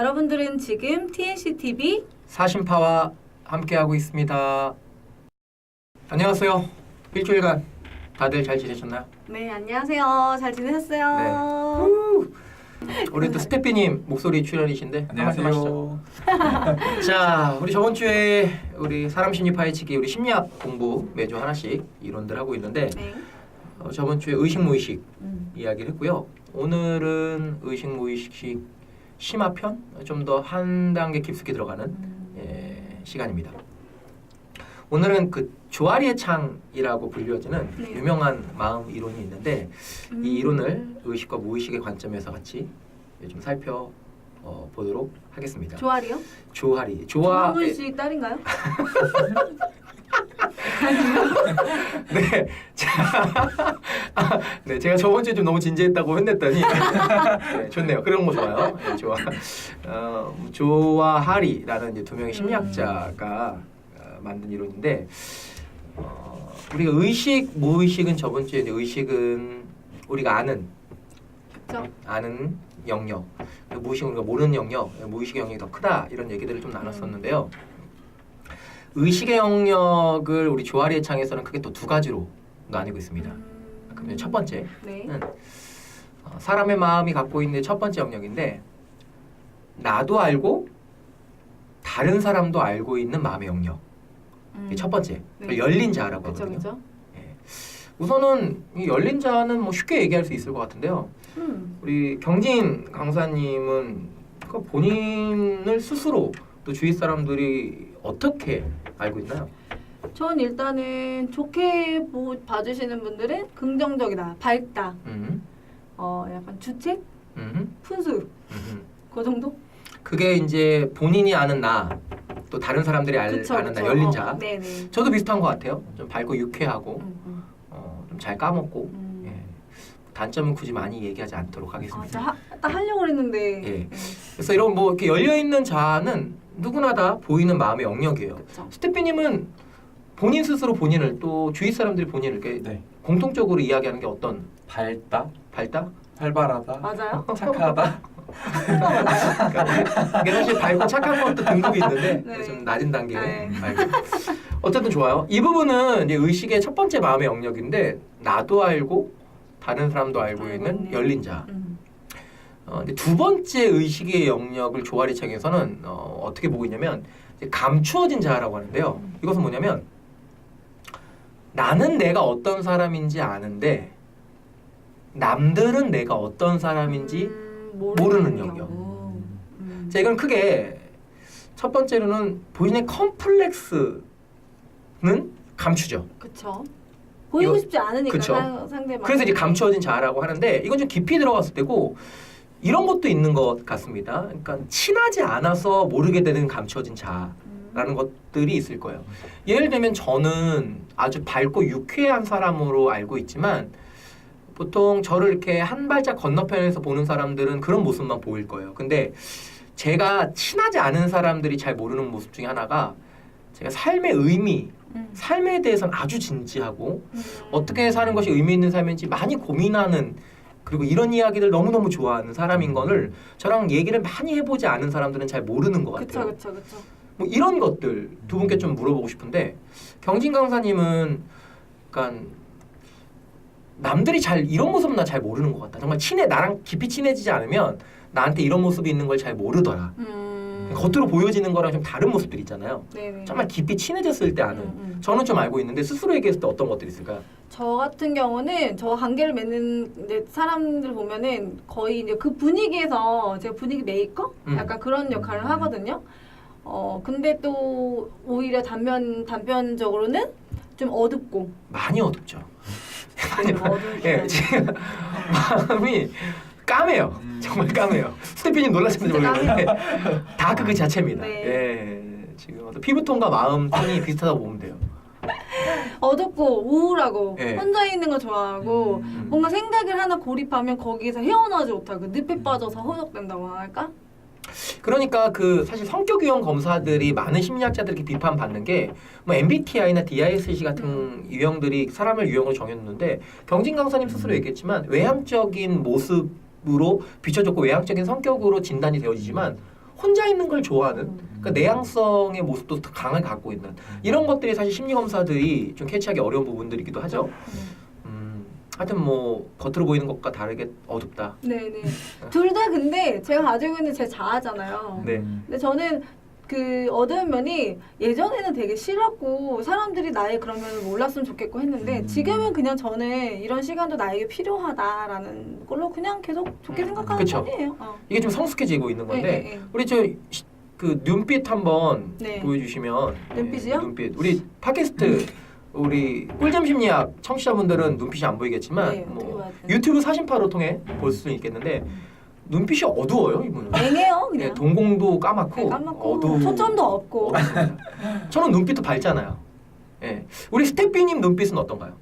여러분들은 지금 TNCTV 사신파와 함께하고 있습니다. 안녕하세요. 일주일간 다들 잘 지내셨나요? 네, 안녕하세요. 잘 지내셨어요? 우리 또 스태피님 목소리 출연이신데 안녕하세요. 한마디 하시죠. 자, 우리 저번 주에 우리 사람 심리 파헤치기 우리 심리학 공부 매주 하나씩 이론들 하고 있는데 네. 저번 주에 의식 무의식 이야기를 했고요. 오늘은 의식 무의식 심화편 좀 더 한 단계 깊숙이 들어가는 시간입니다. 오늘은 그 조아리의 창이라고 불려지는 네. 유명한 마음 이론이 있는데 이 이론을 의식과 무의식의 관점에서 같이 좀 살펴보도록 하겠습니다. 조아리요? 조아리. 조아문 씨 딸인가요? 네. 네, 제가 저번 주에 좀 너무 진지했다고 혼냈더니 네, 좋네요. 그런 거 좋아요. 네, 좋아. 조아하리라는 이제 두 명의 심리학자가 만든 이론인데 우리가 의식, 무의식은 저번 주에 이제 의식은 우리가 아는 영역, 무의식은 우리가 모르는 영역, 무의식의 영역이 더 크다 이런 얘기들을 좀 나눴었는데요. 의식의 영역을 우리 조아리의 창에서는 크게 또 두 가지로 나뉘고 있습니다. 그러면 첫 번째는 네. 사람의 마음이 갖고 있는 첫 번째 영역인데 나도 알고 다른 사람도 알고 있는 마음의 영역. 이게 첫 번째, 네. 열린 자라고 그쵸, 하거든요. 그쵸. 우선은 이 열린 자는 뭐 쉽게 얘기할 수 있을 것 같은데요. 우리 경진 강사님은 그 본인을 스스로 또 주위 사람들이 어떻게 알고 있나요? 전 일단은 좋게 봐주시는 분들은 긍정적이다, 밝다, 약간 주책, 푼수, 그 정도? 그게 이제 본인이 아는 나, 또 다른 사람들이 아는 나, 열린 자. 네네. 저도 비슷한 것 같아요. 좀 밝고 유쾌하고 좀 잘 까먹고 예. 단점은 굳이 많이 얘기하지 않도록 하겠습니다. 딱 하려고 그랬는데. 예. 그래서 이런 뭐 이렇게 열려 있는 자는 누구나 다 보이는 마음의 영역이에요. 그쵸. 스태피님은 본인 스스로 본인을 또 주위 사람들이 본인을 이렇게 네. 공통적으로 이야기하는 게 어떤 밝다, 밝다? 활발하다, 맞아요? 착하다. 그러니까 이게 사실 밝고 착한 것도 등급이 있는데 네. 좀 낮은 단계에 네. 밝고. 어쨌든 좋아요. 이 부분은 이제 의식의 첫 번째 마음의 영역인데 나도 알고 다른 사람도 알고 있는 열린 자. 근데 두 번째 의식의 영역을 조아리 책에서는 어떻게 보고 있냐면 이제 감추어진 자라고 하는데요. 이것은 뭐냐면 나는 내가 어떤 사람인지 아는데 남들은 내가 어떤 사람인지 모르는 영역. 자, 이건 크게 첫 번째로는 본인의 컴플렉스는 감추죠. 그쵸. 보이고 이거- 싶지 않으니까 그쵸. 상대방. 그래서 이제 감추어진 자라고 하는데 이건 좀 깊이 들어갔을 때고 이런 것도 있는 것 같습니다. 그러니까 친하지 않아서 모르게 되는 감추어진 자라는 것들이 있을 거예요. 예를 들면 저는 아주 밝고 유쾌한 사람으로 알고 있지만 보통 저를 이렇게 한 발짝 건너편에서 보는 사람들은 그런 모습만 보일 거예요. 근데 제가 친하지 않은 사람들이 잘 모르는 모습 중에 하나가 제가 삶의 의미, 삶에 대해서는 아주 진지하고 어떻게 사는 것이 의미 있는 삶인지 많이 고민하는 그리고 이런 이야기를 너무너무 좋아하는 사람인 거를 저랑 얘기를 많이 해보지 않은 사람들은 잘 모르는 것 같아요. 그쵸. 뭐 이런 것들 두 분께 좀 물어보고 싶은데 경진 강사님은 그러니까 남들이 잘 이런 모습은 나 잘 모르는 것 같다. 정말 나랑 깊이 친해지지 않으면 나한테 이런 모습이 있는 걸 잘 모르더라. 겉으로 보여지는 거랑 좀 다른 모습들 있잖아요. 네네. 정말 깊이 친해졌을 때 아는. 저는 좀 알고 있는데 스스로 얘기했을 때 어떤 것들이 있을까요? 저 같은 경우는 저 관계를 맺는 이제 사람들 보면은 거의 이제 그 분위기에서 제가 분위기 메이커? 약간 그런 역할을 하거든요. 근데 또 오히려 단편적으로는 좀 어둡고. 많이 어둡죠. 어둡게. 지금 마음이 까매요. 정말 까매요. 스태피님 놀라시는지 진짜 모르겠는데 다크 그 자체입니다. 네. 예, 지금 피부톤과 마음 톤이 비슷하다고 보면 돼요. 어둡고 우울하고 네. 혼자 있는 거 좋아하고 뭔가 생각을 하나 고립하면 거기에서 헤어나지 못하고 늪에 빠져서 허덕된다고 할까? 그러니까 그 사실 성격 유형 검사들이 많은 심리학자들이 비판받는 게 뭐 MBTI나 DISC 같은 유형들이 사람을 유형으로 정해놓는데 경진 강사님 스스로 얘기했지만 외향적인 모습으로 비춰졌고 외향적인 성격으로 진단이 되어지지만 혼자 있는 걸 좋아하는 그러니까 내향성의 모습도 더 강하게 갖고 있는 이런 것들이 사실 심리 검사들이 좀 캐치하기 어려운 부분들이기도 하죠. 하여튼 뭐 겉으로 보이는 것과 다르게 어둡다. 네네. 둘 다 근데 제가 가지고 있는 제 자아잖아요. 네. 근데 저는 그 어두운 면이 예전에는 되게 싫었고 사람들이 나의 그런 면을 몰랐으면 좋겠고 했는데 지금은 그냥 저는 이런 시간도 나에게 필요하다라는 걸로 그냥 계속 좋게 생각하는 그쵸. 편이에요. 이게 좀 성숙해지고 있는 건데 네, 네, 네. 우리 그 눈빛 한번 네. 보여주시면 눈빛이요? 눈빛 우리 팟캐스트 우리 꿀잼 심리학 청취자분들은 눈빛이 안 보이겠지만 네, 어떻게 뭐 봐야 되나? 유튜브 사진파로 통해 볼 수 있겠는데 눈빛이 어두워요 이분은. 맹해요 그냥. 네, 동공도 까맣고, 네, 까맣고 어두워. 초점도 없고. 저는 눈빛도 밝잖아요. 예. 우리 스태피님 눈빛은 어떤가요?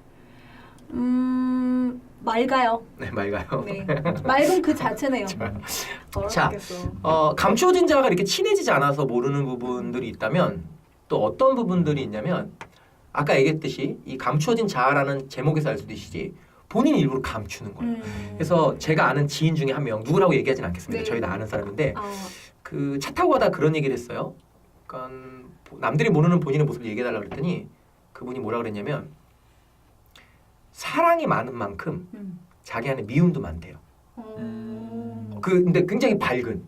맑아요. 네, 맑아요. 네. 맑은 그 자체네요. 자, 감추어진 자가 이렇게 친해지지 않아서 모르는 부분들이 있다면 또 어떤 부분들이 있냐면 아까 얘기했듯이 이 감추어진 자라는 제목에서 알 수도 있듯이 본인이 일부러 감추는 거예요. 그래서 제가 아는 지인 중에 한 명 누구라고 얘기하진 않겠습니다. 네. 저희 다 아는 사람인데 그 차 타고 가다 그런 얘기를 했어요. 그러니까 남들이 모르는 본인의 모습을 얘기해달라고 그랬더니 그분이 뭐라 그랬냐면 사랑이 많은 만큼 자기 안에 미움도 많대요. 근데 굉장히 밝은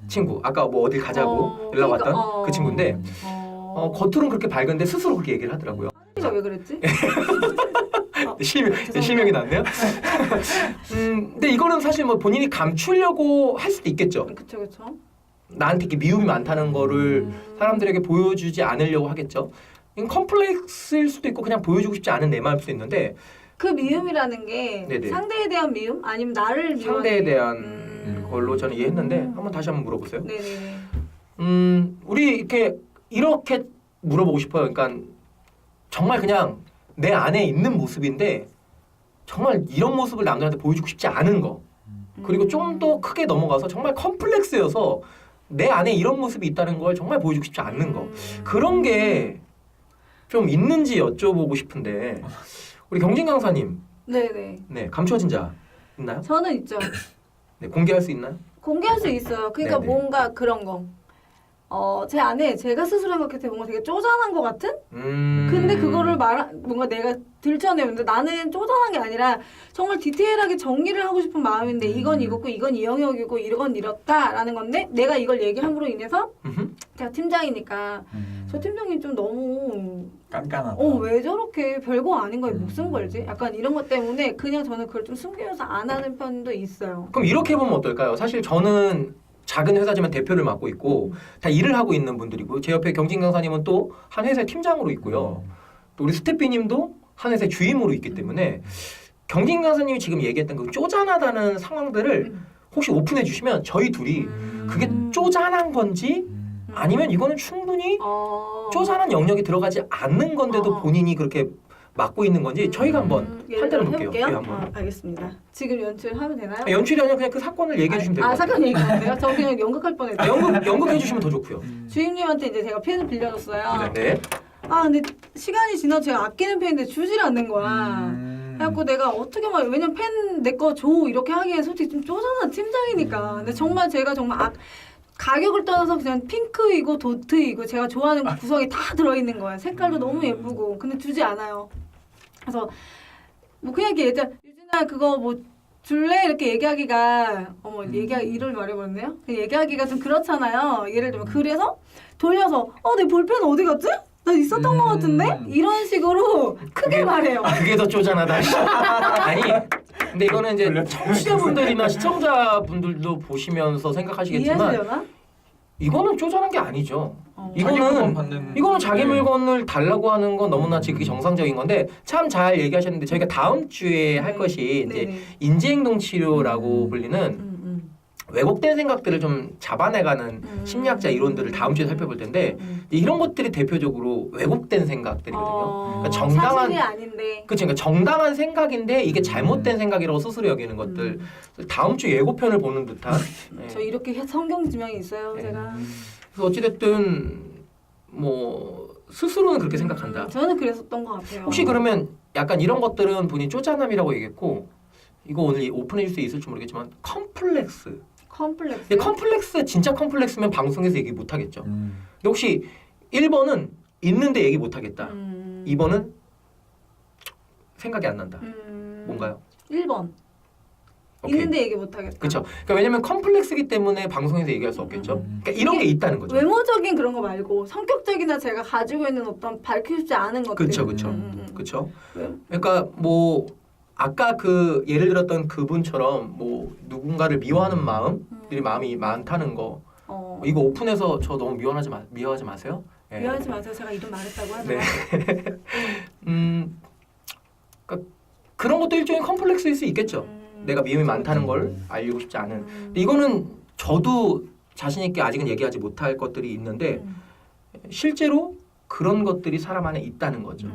친구. 아까 뭐 어딜 가자고 연락 왔던 그러니까, 그 친구인데 겉으로는 그렇게 밝은데 스스로 그렇게 얘기를 하더라고요. 이거 왜 그랬지? 실명이 났네요. 근데 이거는 사실 뭐 본인이 감추려고 할 수도 있겠죠. 그렇죠. 나한테 이렇게 미움이 많다는 거를 사람들에게 보여주지 않으려고 하겠죠. 이건 컴플렉스일 수도 있고 그냥 보여주고 싶지 않은 내 마음일 수도 있는데 그 미움이라는 게 네네. 상대에 대한 미움? 아니면 나를 미워하는 상대에 미움? 대한 걸로 저는 이해했는데 다시 한번 물어보세요. 네네네. 우리 이렇게 물어보고 싶어요. 그러니까 정말 그냥 내 안에 있는 모습인데 정말 이런 모습을 남들한테 보여주고 싶지 않은 거. 그리고 좀 더 크게 넘어가서 정말 컴플렉스여서 내 안에 이런 모습이 있다는 걸 정말 보여주고 싶지 않는 거. 그런 게 좀 있는지 여쭤보고 싶은데 우리 경진 강사님, 네네. 네 감추어진 자 있나요? 저는 있죠. 네, 공개할 수 있나요? 공개할 수 있어요. 그러니까 네네. 뭔가 그런 거. 제 안에 제가 스스로 생각했을 때 뭔가 되게 쪼잔한 것 같은? 근데 그거를 뭔가 내가 들춰내는데 나는 쪼잔한 게 아니라 정말 디테일하게 정리를 하고 싶은 마음인데 이건 이거고 이건 이 영역이고 이건 이렇다라는 건데 내가 이걸 얘기함으로 인해서 제가 팀장이니까 저 팀장님 좀 너무 깐깐하다. 왜 저렇게 별거 아닌 거에 목숨 걸지? 약간 이런 것 때문에 그냥 저는 그걸 좀 숨기면서 안 하는 편도 있어요. 그럼 이렇게 보면 어떨까요? 사실 저는 작은 회사지만 대표를 맡고 있고 다 일을 하고 있는 분들이고 제 옆에 경진 강사님은 또 한 회사의 팀장으로 있고요. 또 우리 스태피님도 한 회사의 주임으로 있기 때문에 경진 강사님이 지금 얘기했던 그 쪼잔하다는 상황들을 혹시 오픈해 주시면 저희 둘이 그게 쪼잔한 건지 아니면 이거는 충분히 쪼잔한 영역이 들어가지 않는 건데도 본인이 그렇게 맡고 있는 건지 저희가 한번 판단을 볼게요. 네, 한번. 알겠습니다. 지금 연출하면 되나요? 연출이 아니라 그냥 그 사건을 얘기해 주시면 될 것 같아요. 사건 얘기하면 돼요? 저 그냥 연극할 뻔했어요. 연극해 주시면 더 좋고요. 주임님한테 이제 제가 펜을 빌려줬어요. 네. 근데 시간이 지나서 제가 아끼는 펜인데 주질 않는 거야. 그래갖고 내가 어떻게 왜냐면 펜 내 거 줘 이렇게 하기엔 솔직히 좀 쪼잔한 팀장이니까. 근데 정말 제가 정말 가격을 떠나서 그냥 핑크이고 도트이고 제가 좋아하는 구성이 다 들어있는 거예요. 색깔도 너무 예쁘고. 근데 주지 않아요. 그래서 뭐 그냥 이렇게 유진아 그거 뭐 줄래? 이렇게 얘기하기가 이를 말해버렸네요. 얘기하기가 좀 그렇잖아요. 예를 들면 그래서 돌려서 내 볼펜 어디 갔지? 나 있었던 것 같은데? 이런 식으로 크게 말해요. 그게 더 쪼잔하다. 아니 근데 이거는 이제 청취자분들이나 시청자분들도 보시면서 생각하시겠지만 이해하시려나? 이거는 쪼잔한 게 아니죠. 자기 물건 이거는 받는 자기 물건을 달라고 하는 건 너무나 지금 그게 정상적인 건데 참 잘 얘기하셨는데 저희가 다음 주에 할 것이 이제 인지행동 치료라고 불리는 왜곡된 생각들을 좀 잡아내가는 심리학자 이론들을 다음 주에 살펴볼 텐데 이런 것들이 대표적으로 왜곡된 생각들이거든요. 그러니까 사실이 아닌데. 그러니까 정당한 생각인데 이게 잘못된 생각이라고 스스로 여기는 것들. 다음 주 예고편을 보는 듯한. 저 이렇게 성경 지명이 있어요, 제가. 그래서 어찌됐든 뭐 스스로는 그렇게 생각한다. 저는 그랬었던 것 같아요. 혹시 그러면 약간 이런 것들은 본인 쪼잔함이라고 얘기했고 이거 오늘 오픈해줄 수 있을지 모르겠지만 컴플렉스. 컴플렉스. 컴플렉스 진짜 컴플렉스면 방송에서 얘기 못 하겠죠. 근데 혹시 1번은 있는데 얘기 못 하겠다. 2번은 생각이 안 난다. 뭔가요? 1번. 오케이. 있는데 얘기 못 하겠다. 그렇죠. 그러니까 왜냐면 컴플렉스이기 때문에 방송에서 얘기할 수 없겠죠. 그러니까 이런 게 있다는 거죠. 외모적인 그런 거 말고 성격적이나 제가 가지고 있는 어떤 밝히고 싶지 않은 것들. 그렇죠, 그렇죠, 그렇죠. 그러니까 뭐 아까 그 예를 들었던 그분처럼 뭐 누군가를 미워하는 마음들이 마음이 많다는 거. 이거 오픈해서 저 너무 미워하지 마세요. 예. 미워하지 마세요. 제가 이름 말했다고 하죠. 네. 그러니까 그런 것도 일종의 컴플렉스일 수 있겠죠. 내가 미움이 많다는 걸 알리고 싶지 않은. 근데 이거는 저도 자신 있게 아직은 얘기하지 못할 것들이 있는데 실제로 그런 것들이 사람 안에 있다는 거죠.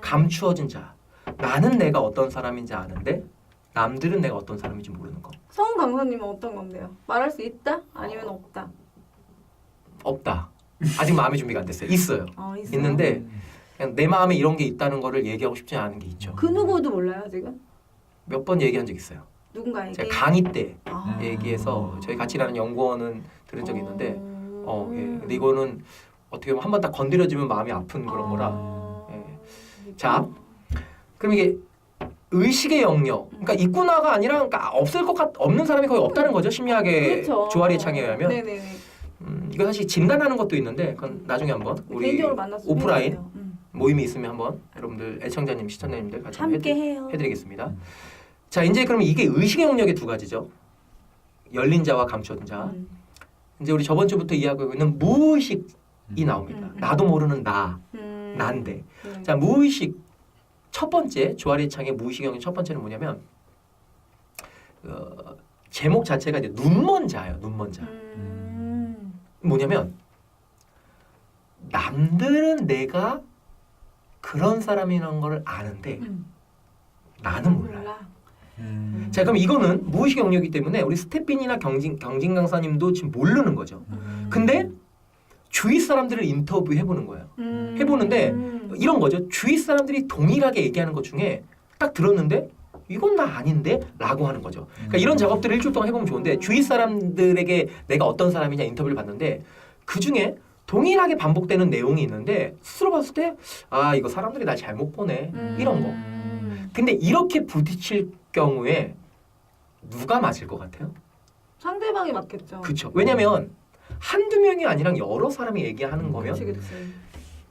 감추어진 자. 나는 내가 어떤 사람인지 아는데 남들은 내가 어떤 사람인지 모르는 거. 성 강사님은 어떤 건데요? 말할 수 있다? 아니면 없다? 없다. 아직 마음의 준비가 안 됐어요. 있어요. 있어요? 있는데 그냥 내 마음에 이런 게 있다는 거를 얘기하고 싶지 않은 게 있죠. 그 누구도 몰라요 지금? 몇 번 얘기한 적 있어요. 누군가에게? 제가 강의 때 아. 얘기해서 저희 같이 일하는 연구원은 들은 적이 있는데 예. 근데 이거는 어떻게 보면 한 번 딱 건드려지면 마음이 아픈 그런 거라. 예. 자, 그럼 이게 의식의 영역, 그러니까 있구나가 아니라 그러니까 없는 사람이 거의 없다는 거죠. 심리학의 그렇죠. 조아리의 창에 의하면. 네네네. 이거 사실 진단하는 것도 있는데 그건 나중에 한번 우리 개인적으로 만나서 오프라인 해주세요. 모임이 있으면 한번 여러분들 애청자님, 시청자님들 같이 함께 해요. 해드리겠습니다. 자, 이제 그러면 이게 의식의 영역의 두 가지죠. 열린 자와 감춰진 자. 이제 우리 저번 주부터 이야기하고 있는 무의식이 나옵니다. 나도 모르는 난데. 네. 자, 무의식 첫 번째 조아리 창의 무의식 영역 첫 번째는 뭐냐면 제목 자체가 이제 눈먼 자예요. 눈먼 자. 뭐냐면 남들은 내가 그런 사람이라는 걸 아는데 나는 몰라. 자, 그럼 이거는 무의식 영역이기 때문에 우리 스태핀이나 경진 강사님도 지금 모르는 거죠. 근데 주위 사람들을 인터뷰해 보는 거예요. 해보는데 이런 거죠. 주위 사람들이 동일하게 얘기하는 것 중에 딱 들었는데 이건 나 아닌데? 라고 하는 거죠. 그러니까 이런 작업들을 일주일 동안 해보면 좋은데 주위 사람들에게 내가 어떤 사람이냐 인터뷰를 봤는데 그중에 동일하게 반복되는 내용이 있는데 스스로 봤을 때 아, 이거 사람들이 날 잘못 보네. 이런 거. 근데 이렇게 부딪힐 경우에 누가 맞을 것 같아요? 상대방이 맞겠죠. 그렇죠. 왜냐면 한두 명이 아니라 여러 사람이 얘기하는 거면 그치.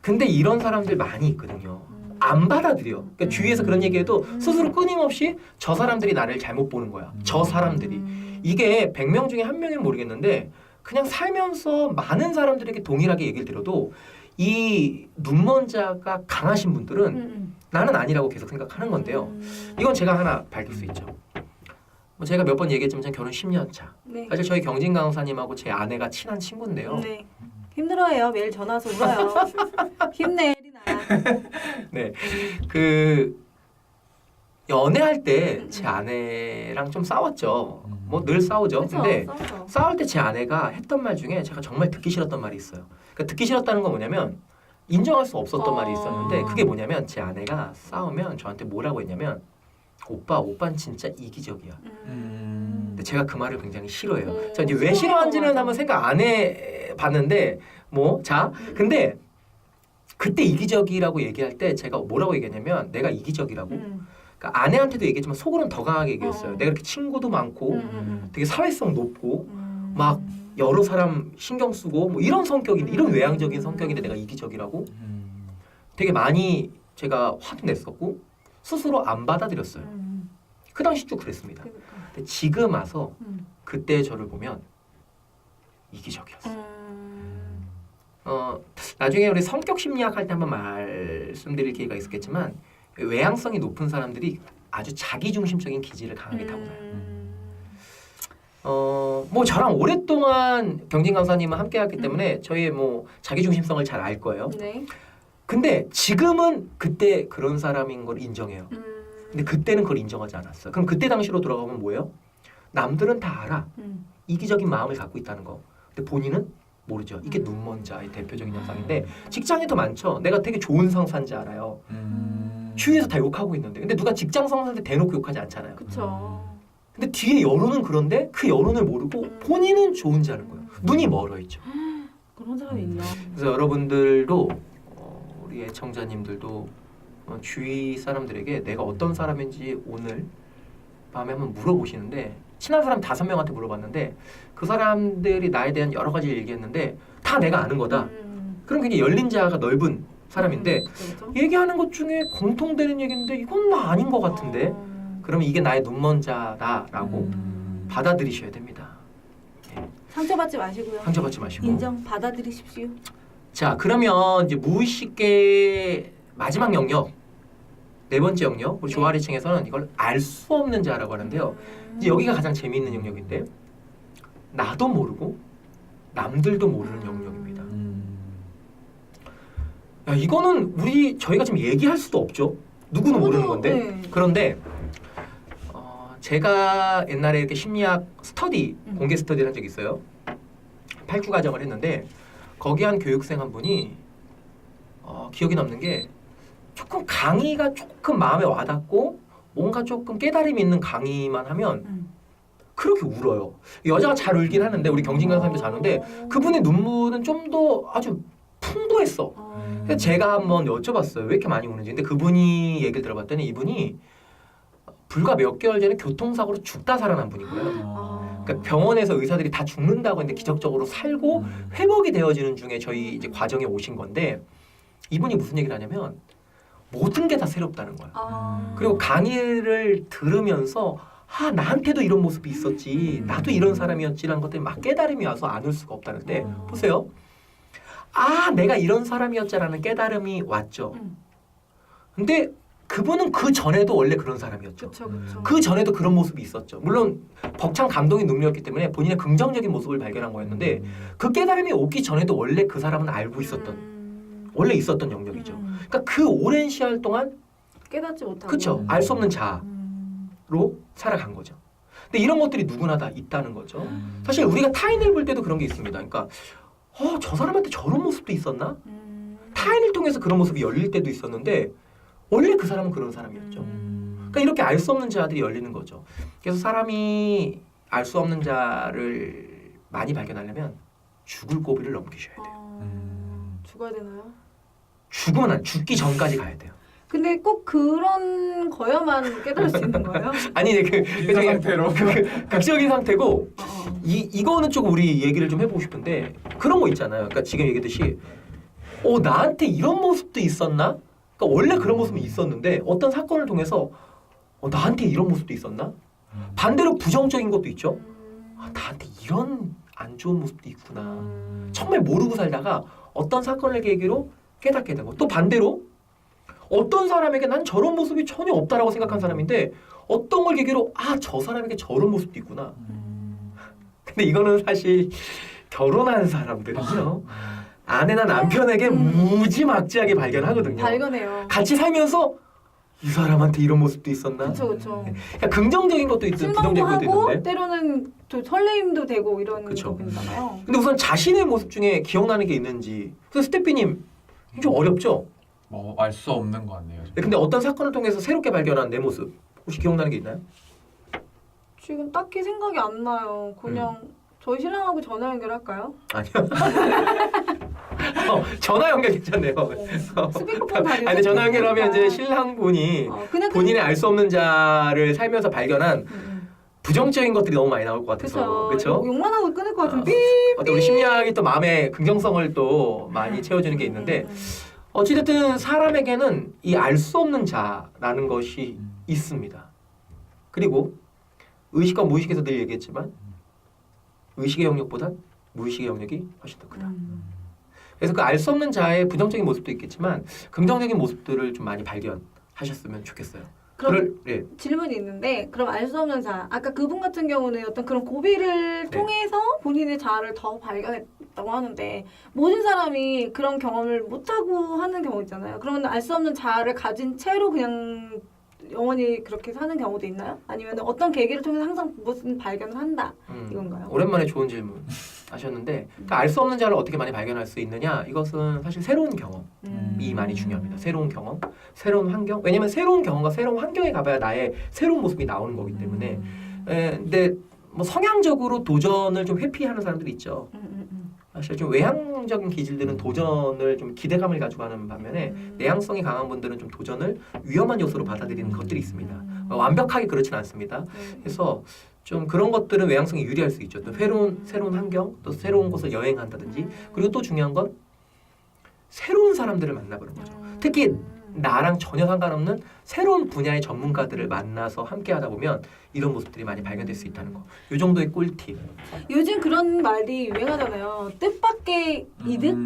근데 이런 사람들 많이 있거든요. 안 받아들여. 그러니까 주위에서 그런 얘기해도 스스로 끊임없이 저 사람들이 나를 잘못 보는 거야. 저 사람들이. 이게 100명 중에 1명이면 모르겠는데 그냥 살면서 많은 사람들에게 동일하게 얘기를 들어도 이 눈먼 자가 강하신 분들은 나는 아니라고 계속 생각하는 건데요. 이건 제가 하나 밝힐 수 있죠. 뭐 제가 몇 번 얘기했지만 저는 결혼 10년 차. 네. 사실 저희 경진 강사님하고 제 아내가 친한 친구인데요. 네. 힘들어해요. 매일 전화 와서 울어요. 힘내, 혜리나. 네, 그 연애할 때 제 아내랑 좀 싸웠죠. 뭐 늘 싸우죠. 그쵸, 근데 싸우죠. 싸울 때 제 아내가 했던 말 중에 제가 정말 듣기 싫었던 말이 있어요. 그러니까 듣기 싫었다는 건 뭐냐면 인정할 수 없었던 말이 있었는데 그게 뭐냐면 제 아내가 싸우면 저한테 뭐라고 했냐면 오빠는 진짜 이기적이야. 근데 제가 그 말을 굉장히 싫어해요. 자, 이제 왜 싫어하는지는 한번 생각 안 해봤는데 근데 그때 이기적이라고 얘기할 때 제가 뭐라고 얘기했냐면 내가 이기적이라고. 그러니까 아내한테도 얘기했지만 속으로는 더 강하게 얘기했어요. 내가 이렇게 친구도 많고 되게 사회성 높고 막 여러 사람 신경 쓰고 뭐 이런 성격인데 이런 외향적인 성격인데 내가 이기적이라고 되게 많이 제가 화도 냈었고 스스로 안 받아들였어요. 그 당시 쭉 그랬습니다. 근데 지금 와서 그때 저를 보면 이기적이었어요. 나중에 우리 성격 심리학 할 때 한번 말씀드릴 기회가 있었겠지만 외향성이 높은 사람들이 아주 자기중심적인 기질을 강하게 타고나요. 뭐 저랑 오랫동안 경진 강사님은 함께했기 때문에 저희의 뭐 자기중심성을 잘 알 거예요. 네. 근데 지금은 그때 그런 사람인 걸 인정해요. 근데 그때는 그걸 인정하지 않았어요. 그럼 그때 당시로 돌아가면 뭐예요? 남들은 다 알아. 이기적인 마음을 갖고 있다는 거. 근데 본인은 모르죠. 이게 눈먼 자의 대표적인 현상인데 직장에 더 많죠. 내가 되게 좋은 상사인지 알아요. 주위에서 다 욕하고 있는데 근데 누가 직장 상사한테 대놓고 욕하지 않잖아요. 그쵸. 근데 뒤에 여론은 그런데 그 여론을 모르고 본인은 좋은 자는 거예요. 눈이 멀어 있죠. 그런 사람이 있나? 그래서 여러분들도 우리 애청자님들도 주위 사람들에게 내가 어떤 사람인지 오늘 밤에 한번 물어보시는데 친한 사람 5명한테 물어봤는데 그 사람들이 나에 대한 여러 가지를 얘기했는데 다 내가 아는 거다. 그럼 굉장히 열린 자가 넓은 사람인데 그렇죠? 얘기하는 것 중에 공통되는 얘기인데 이건 나 아닌 것 같은데 그러면 이게 나의 눈먼 자다라고 받아들이셔야 됩니다. 상처받지 마시고요. 상처받지 마시고. 인정 받아들이십시오. 자, 그러면 이제 무의식의 마지막 영역, 4번째 영역, 우리 조아리층에서는 이걸 알 수 없는 자라고 하는데요. 이제 여기가 가장 재미있는 영역인데 나도 모르고 남들도 모르는 영역입니다. 야, 이거는 저희가 지금 얘기할 수도 없죠. 누구는 모르는 건데. 네. 그런데 제가 옛날에 이렇게 심리학 스터디, 공개 스터디를 한 적이 있어요. 8주 과정을 했는데 거기 한 교육생 한 분이 기억에 남는 게 조금 강의가 조금 마음에 와닿고 뭔가 조금 깨달음이 있는 강의만 하면 그렇게 울어요. 여자가 잘 울긴 하는데 우리 경진관 선생님도 잘 우는데 그분의 눈물은 좀 더 아주 풍부했어. 그래서 제가 한번 여쭤봤어요. 왜 이렇게 많이 우는지. 근데 그분이 얘기를 들어봤더니 이분이 불과 몇 개월 전에 교통사고로 죽다 살아난 분이고요. 그러니까 병원에서 의사들이 다 죽는다고 했는데 기적적으로 살고 회복이 되어지는 중에 저희 이제 과정에 오신 건데 이분이 무슨 얘기를 하냐면 모든 게 다 새롭다는 거야. 그리고 강의를 들으면서 나한테도 이런 모습이 있었지, 나도 이런 사람이었지라는 것들이 막 깨달음이 와서 안 울 수가 없다는데 보세요. 내가 이런 사람이었자라는 깨달음이 왔죠. 근데 그분은 그 전에도 원래 그런 사람이었죠. 그렇죠. 그 전에도 그런 모습이 있었죠. 물론 벅찬 감동의 눈물이었기 때문에 본인의 긍정적인 모습을 발견한 거였는데 그 깨달음이 오기 전에도 원래 그 사람은 알고 있었던 원래 있었던 영역이죠. 그러니까 그 오랜 시간 동안 깨닫지 못하고. 그렇죠. 알 수 없는 자로 살아간 거죠. 근데 이런 것들이 누구나 다 있다는 거죠. 사실 우리가 타인을 볼 때도 그런 게 있습니다. 그러니까 저 사람한테 저런 모습도 있었나? 타인을 통해서 그런 모습이 열릴 때도 있었는데 원래 그 사람은 그런 사람이었죠. 그러니까 이렇게 알 수 없는 자들이 열리는 거죠. 그래서 사람이 알 수 없는 자를 많이 발견하려면 죽을 고비를 넘기셔야 돼요. 죽어야 되나요? 죽으면 안 죽기 전까지 가야 돼요. 근데 꼭 그런 거야만 깨달을 수 있는 거예요? 아니 그 상태로 극적인 상태고 이거는 조금 우리 얘기를 좀 해보고 싶은데 그런 거 있잖아요. 그러니까 지금 얘기했듯이 나한테 이런 모습도 있었나? 그러니까 원래 그런 모습이 있었는데 어떤 사건을 통해서 나한테 이런 모습도 있었나? 반대로 부정적인 것도 있죠. 나한테 이런 안 좋은 모습도 있구나. 정말 모르고 살다가 어떤 사건을 계기로 깨닫게 되고 또 반대로 어떤 사람에게 난 저런 모습이 전혀 없다라고 생각한 사람인데 어떤 걸 계기로 저 사람에게 저런 모습도 있구나. 근데 이거는 사실 결혼한 사람들은요. 아내나 남편에게 무지막지하게 발견하거든요. 발견해요. 같이 살면서 이 사람한테 이런 모습도 있었나? 그렇죠. 그러니까 긍정적인 것도 있고 부정적인 것도 실망도 하고 있는데. 때로는 또 설레임도 되고 이런 그쵸. 부분이잖아요. 근데 우선 자신의 모습 중에 기억나는 게 있는지. 그래서 스테피님 좀 어렵죠? 알 수 없는 것 같네요. 근데 어떤 사건을 통해서 새롭게 발견한 내 모습 혹시 기억나는 게 있나요? 지금 딱히 생각이 안 나요. 그냥 저희 신랑하고 전화 연결할까요? 아니요. 전화 연결 괜찮네요. 스피커폰 다니. 아니 전화 연결하면 이제 신랑분이 그냥 본인의 알 수 없는 자를 살면서 발견한 부정적인 것들이 너무 많이 나올 것 같아서 그렇죠? 욕만 하고 끊을 것 같은데. 어떤 우리 심리학이 또 마음의 긍정성을 또 많이 채워주는 게 있는데 어찌됐든 사람에게는 이 알 수 없는 자라는 것이 있습니다. 그리고 의식과 무의식에서 늘 얘기했지만 의식의 영역보다 무의식의 영역이 훨씬 더 크다. 그래서 그 알 수 없는 자의 부정적인 모습도 있겠지만 긍정적인 모습들을 좀 많이 발견하셨으면 좋겠어요. 그럼 질문이 있는데 그럼 알 수 없는 자 아까 그분 같은 경우는 어떤 그런 고비를 통해서 본인의 자아를 더 발견했다고 하는데 모든 사람이 그런 경험을 못하고 하는 경우 있잖아요. 그러면 알 수 없는 자아를 가진 채로 그냥 영원히 그렇게 사는 경우도 있나요? 아니면 어떤 계기를 통해서 항상 무슨 발견을 한다 이건가요? 오랜만에 좋은 질문 하셨는데 그러니까 알 수 없는 자를 어떻게 많이 발견할 수 있느냐 이것은 사실 새로운 경험이 많이 중요합니다. 새로운 경험, 새로운 환경. 왜냐하면 새로운 경험과 새로운 환경에 가봐야 나의 새로운 모습이 나오는 거기 때문에 근데 뭐 성향적으로 도전을 좀 회피하는 사람들이 있죠. 사실 좀 외향적인 기질들은 도전을 좀 기대감을 가지고 하는 반면에 내향성이 강한 분들은 좀 도전을 위험한 요소로 받아들이는 것들이 있습니다. 완벽하게 그렇지는 않습니다. 그래서 좀 그런 것들은 외향성이 유리할 수 있죠. 또 새로운 환경, 또 새로운 곳을 여행한다든지 그리고 또 중요한 건 새로운 사람들을 만나보는 거죠. 특히 나랑 전혀 상관없는 새로운 분야의 전문가들을 만나서 함께 하다 보면 이런 모습들이 많이 발견될 수 있다는 거. 이 정도의 꿀팁. 요즘 그런 말이 유행하잖아요. 뜻밖의 이득?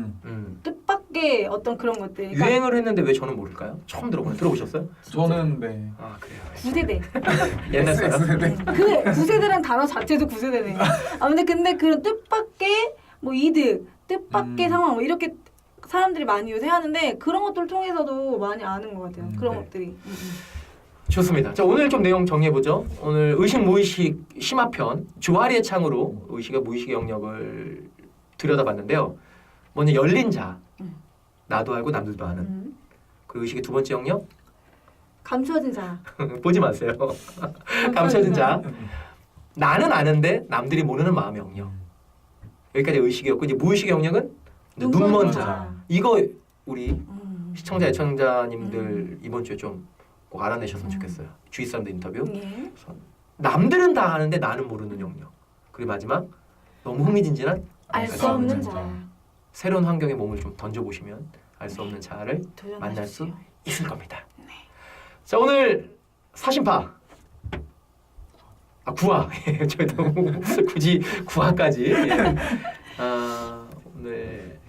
뜻밖의 어떤 그런 것들. 그러니까 유행을 했는데 왜 저는 모를까요? 처음 들어보셨어요? 저는 네. 아 그래요. 9세대. 옛날 사람. 그 9세대란 단어 자체도 9세대네. 근데 그런 뜻밖의 뭐 이득, 뜻밖의 상황 뭐 이렇게 사람들이 많이 요새 하는데 그런 것들을 통해서도 많이 아는 것 같아요. 그런 네. 것들이. 좋습니다. 자 오늘 좀 내용 정리해 보죠. 오늘 의식 무의식 심화편 주화리의 창으로 의식과 무의식의 영역을 들여다봤는데요. 먼저 열린 자, 나도 알고 남들도 아는. 그 의식의 두 번째 영역 감춰진 자. 보지 마세요. 감춰진 자. 나는 아는데 남들이 모르는 마음의 영역. 여기까지 의식이었고 이제 무의식의 영역은 이제 눈먼 자. 이거 우리 시청자 애청자님들 이번 주에 좀 꼭 알아내셨으면 좋겠어요. 주위 사람들 인터뷰. 예. 남들은 다 아는데 나는 모르는 영역. 그리고 마지막 너무 흥미진진한 알 수 없는 자. 새로운 환경에 몸을 좀 던져보시면 알 수 없는 자아를 도전하십시오. 만날 수 있을 겁니다. 자 오늘 사심파 구화 저희 너무 굳이 구화까지 오늘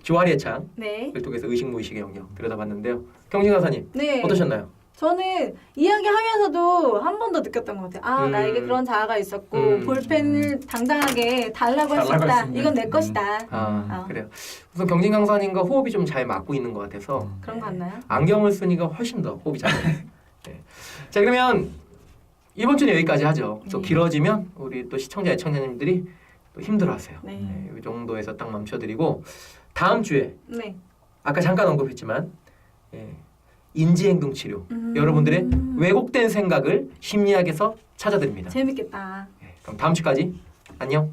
주화리의 창을 네. 통해서 의식 무의식의 영역 들여다봤는데요. 경진 강사님 네. 어떠셨나요? 저는 이야기하면서도 한 번 더 느꼈던 것 같아요. 나에게 그런 자아가 있었고 볼펜을 당당하게 달라고 할 수 달라고 있다. 할 수 있는. 이건 내 것이다. 그래요. 우선 경진 강사님과 호흡이 좀 잘 맞고 있는 것 같아서 그런 거 같나요? 안경을 쓰니까 훨씬 더 호흡이 잘 맞아요. 네. 자 그러면 이번 주는 여기까지 하죠. 또 네. 길어지면 우리 또 시청자 애청자님들이 또 힘들어하세요. 네. 네, 이 정도에서 딱 멈춰드리고 다음 주에 네. 아까 잠깐 언급했지만 인지행동 치료 여러분들의 왜곡된 생각을 심리학에서 찾아드립니다. 재밌겠다. 그럼 다음 주까지 안녕.